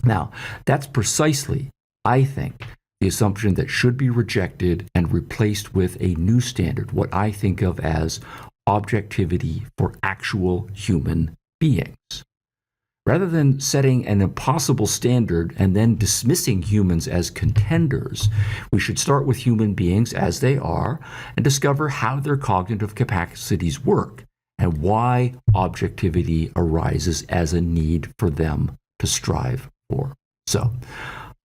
Now, that's precisely, I think, the assumption that should be rejected and replaced with a new standard, what I think of as objectivity for actual human beings. Rather than setting an impossible standard and then dismissing humans as contenders, we should start with human beings as they are and discover how their cognitive capacities work and why objectivity arises as a need for them to strive for. So,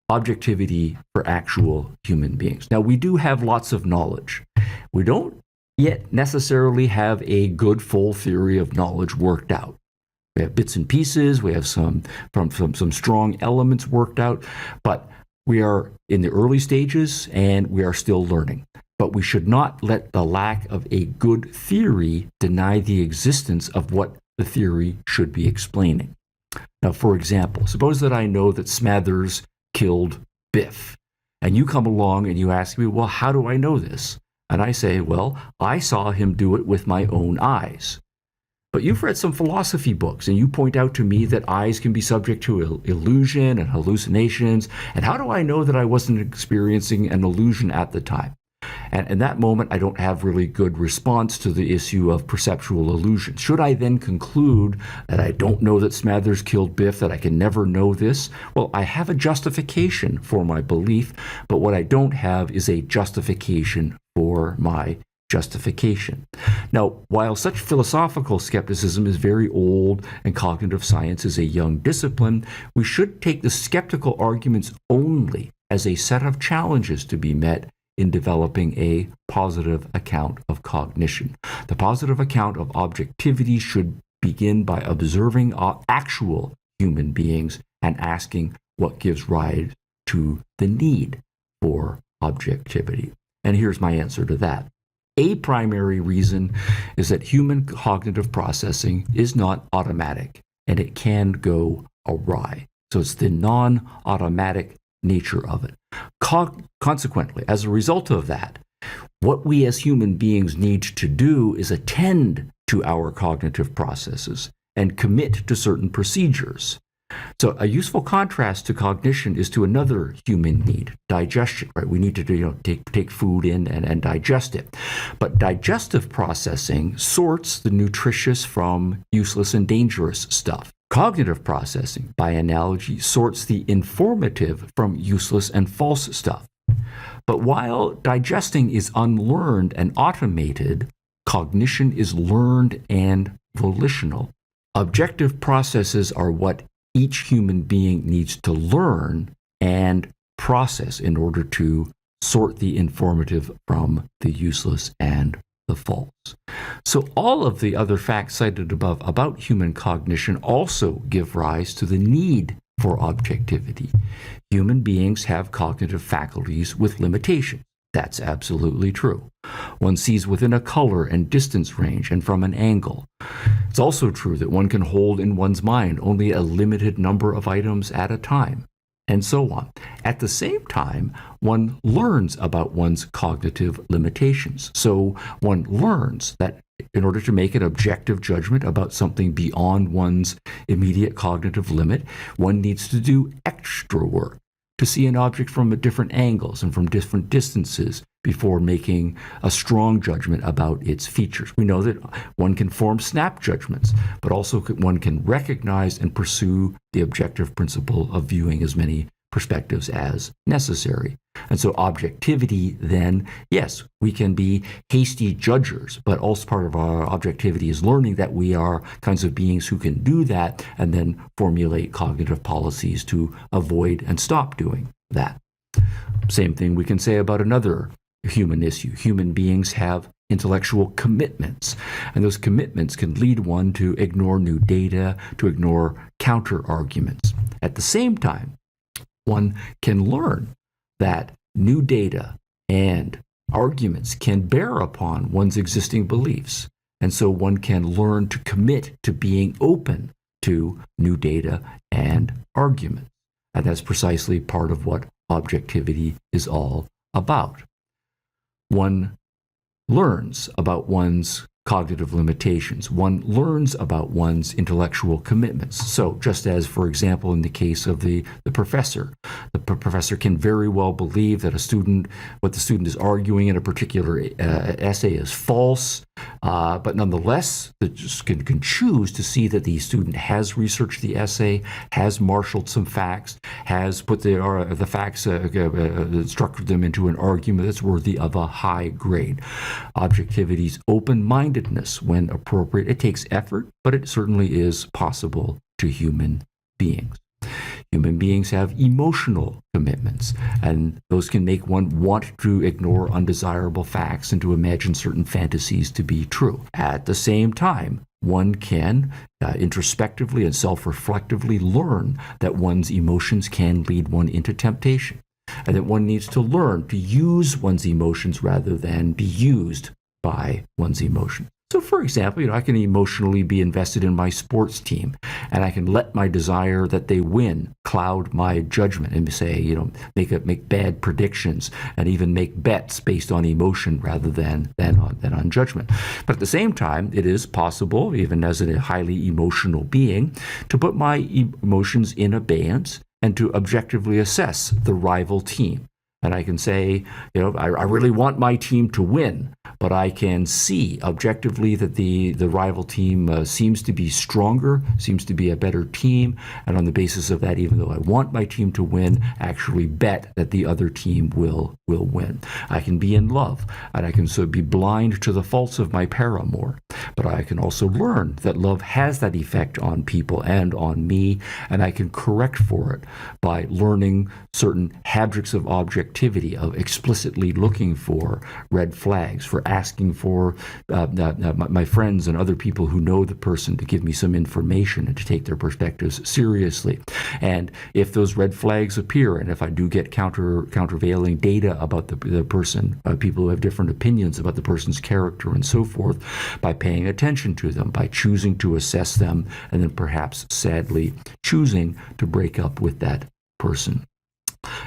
objectivity for actual human beings. Now, we do have lots of knowledge. We don't yet necessarily have a good full theory of knowledge worked out. We have bits and pieces, we have some strong elements worked out, but we are in the early stages and we are still learning. But we should not let the lack of a good theory deny the existence of what the theory should be explaining. Now, for example, suppose that I know that Smathers killed Biff, and you come along and you ask me, well, how do I know this? And I say, well, I saw him do it with my own eyes. But you've read some philosophy books, and you point out to me that eyes can be subject to illusion and hallucinations. And how do I know that I wasn't experiencing an illusion at the time? And in that moment, I don't have really good response to the issue of perceptual illusion. Should I then conclude that I don't know that Smathers killed Biff, that I can never know this? Well, I have a justification for my belief, but what I don't have is a justification for my justification. Now, while such philosophical skepticism is very old and cognitive science is a young discipline, we should take the skeptical arguments only as a set of challenges to be met in developing a positive account of cognition. The positive account of objectivity should begin by observing actual human beings and asking what gives rise to the need for objectivity. And here's my answer to that. A primary reason is that human cognitive processing is not automatic, and it can go awry. So it's the non-automatic nature of it. Consequently, as a result of that, what we as human beings need to do is attend to our cognitive processes and commit to certain procedures. So a useful contrast to cognition is to another human need, digestion, right? We need to take food in and digest it. But digestive processing sorts the nutritious from useless and dangerous stuff. Cognitive processing, by analogy, sorts the informative from useless and false stuff. But while digesting is unlearned and automated, cognition is learned and volitional. Objective processes are what each human being needs to learn and process in order to sort the informative from the useless and the false. So all of the other facts cited above about human cognition also give rise to the need for objectivity. Human beings have cognitive faculties with limitations. That's absolutely true. One sees within a color and distance range and from an angle. It's also true that one can hold in one's mind only a limited number of items at a time. and so on. At the same time, one learns about one's cognitive limitations. So one learns that in order to make an objective judgment about something beyond one's immediate cognitive limit, one needs to do extra work to see an object from different angles and from different distances before making a strong judgment about its features. We know that one can form snap judgments, but also one can recognize and pursue the objective principle of viewing as many perspectives as necessary. And so objectivity then, yes, we can be hasty judgers, but also part of our objectivity is learning that we are kinds of beings who can do that and then formulate cognitive policies to avoid and stop doing that. Same thing we can say about another human issue. Human beings have intellectual commitments, and those commitments can lead one to ignore new data, to ignore counter arguments. At the same time, one can learn that new data and arguments can bear upon one's existing beliefs. And so one can learn to commit to being open to new data and arguments. And that's precisely part of what objectivity is all about. One learns about one's cognitive limitations. One learns about one's intellectual commitments. So just as, for example, in the case of the professor can very well believe that what the student is arguing in a particular essay is false, but nonetheless, can choose to see that the student has researched the essay, has marshaled some facts, has put the facts, structured them into an argument that's worthy of a high grade. Objectivity's open-mindedness when appropriate. It takes effort, but it certainly is possible to human beings. Human beings have emotional commitments, and those can make one want to ignore undesirable facts and to imagine certain fantasies to be true. At the same time, one can introspectively and self-reflectively learn that one's emotions can lead one into temptation, and that one needs to learn to use one's emotions rather than be used by one's emotions. So, for example, I can emotionally be invested in my sports team, and I can let my desire that they win cloud my judgment and say, make bad predictions and even make bets based on emotion rather than on judgment. But at the same time, it is possible, even as a highly emotional being, to put my emotions in abeyance and to objectively assess the rival team. And I can say, I really want my team to win, but I can see objectively that the rival team seems to be stronger, seems to be a better team, and on the basis of that, even though I want my team to win, actually bet that the other team will win. I can be in love, and I can be blind to the faults of my paramour, but I can also learn that love has that effect on people and on me, and I can correct for it by learning certain habits of objectivity, of explicitly looking for red flags, for asking for my friends and other people who know the person to give me some information and to take their perspectives seriously. And if those red flags appear, and if I do get countervailing data about the person, people who have different opinions about the person's character and so forth, by paying attention to them, by choosing to assess them, and then perhaps sadly choosing to break up with that person.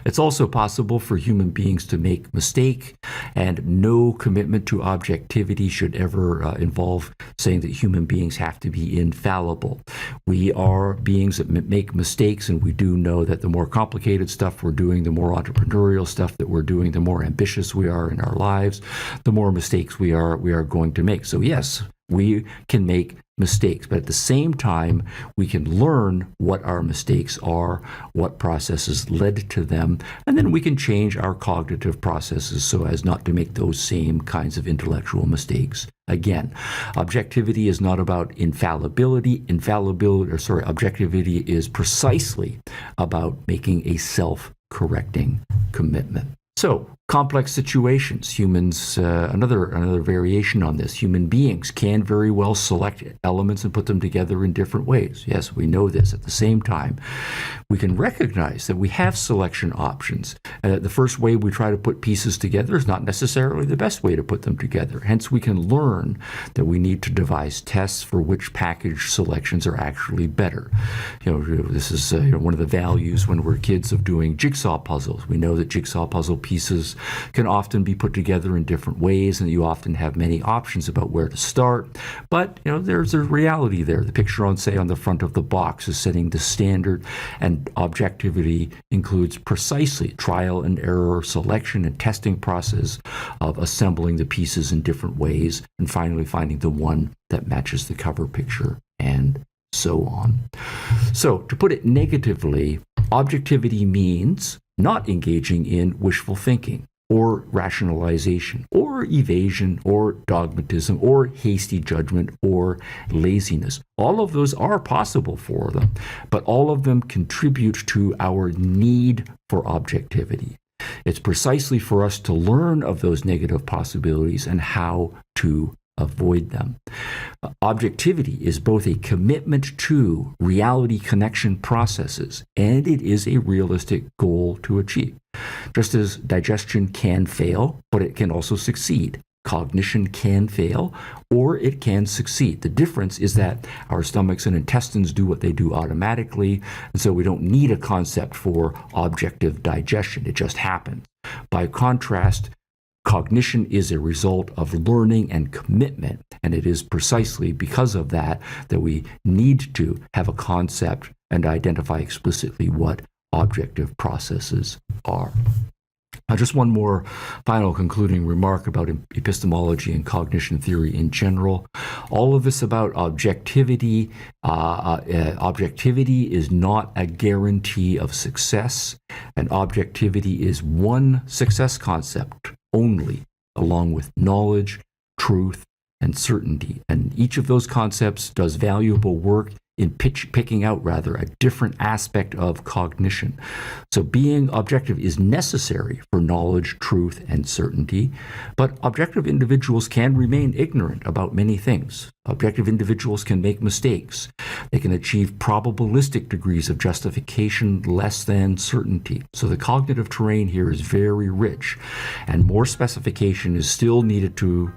It's also possible for human beings to make mistakes, and no commitment to objectivity should ever involve saying that human beings have to be infallible. We are beings that make mistakes, and we do know that the more complicated stuff we're doing, the more entrepreneurial stuff that we're doing, the more ambitious we are in our lives, the more mistakes we are going to make. So yes, we can make mistakes, but at the same time, we can learn what our mistakes are, what processes led to them, and then we can change our cognitive processes so as not to make those same kinds of intellectual mistakes again. Objectivity is not about infallibility. Objectivity is precisely about making a self-correcting commitment. So, Complex situations. Humans, another variation on this. Human beings can very well select elements and put them together in different ways. Yes, we know this. At the same time, we can recognize that we have selection options. The first way we try to put pieces together is not necessarily the best way to put them together. Hence, we can learn that we need to devise tests for which package selections are actually better. This is one of the values when we're kids of doing jigsaw puzzles. We know that jigsaw puzzle pieces can often be put together in different ways, and you often have many options about where to start. But there's a reality there. The picture on the front of the box is setting the standard, and objectivity includes precisely trial and error selection and testing process of assembling the pieces in different ways, and finally finding the one that matches the cover picture, and so on. So, to put it negatively, objectivity means not engaging in wishful thinking, or rationalization, or evasion, or dogmatism, or hasty judgment, or laziness. All of those are possible for them, but all of them contribute to our need for objectivity. It's precisely for us to learn of those negative possibilities and how to avoid them. Objectivity is both a commitment to reality connection processes, and it is a realistic goal to achieve. Just as digestion can fail, but it can also succeed. Cognition can fail, or it can succeed. The difference is that our stomachs and intestines do what they do automatically, and so we don't need a concept for objective digestion. It just happens. By contrast, cognition is a result of learning and commitment, and it is precisely because of that we need to have a concept and identify explicitly what objective processes are. Just one more final concluding remark about epistemology and cognition theory in general. All of this about objectivity. Objectivity is not a guarantee of success, and objectivity is one success concept only, along with knowledge, truth, and certainty. And each of those concepts does valuable work in picking out a different aspect of cognition. So being objective is necessary for knowledge, truth, and certainty, but objective individuals can remain ignorant about many things. Objective individuals can make mistakes. They can achieve probabilistic degrees of justification less than certainty. So the cognitive terrain here is very rich, and more specification is still needed to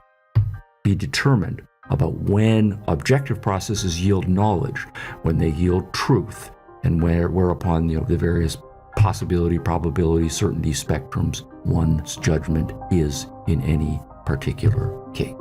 be determined about when objective processes yield knowledge, when they yield truth, and whereupon the various possibility, probability, certainty spectrums one's judgment is in any particular case.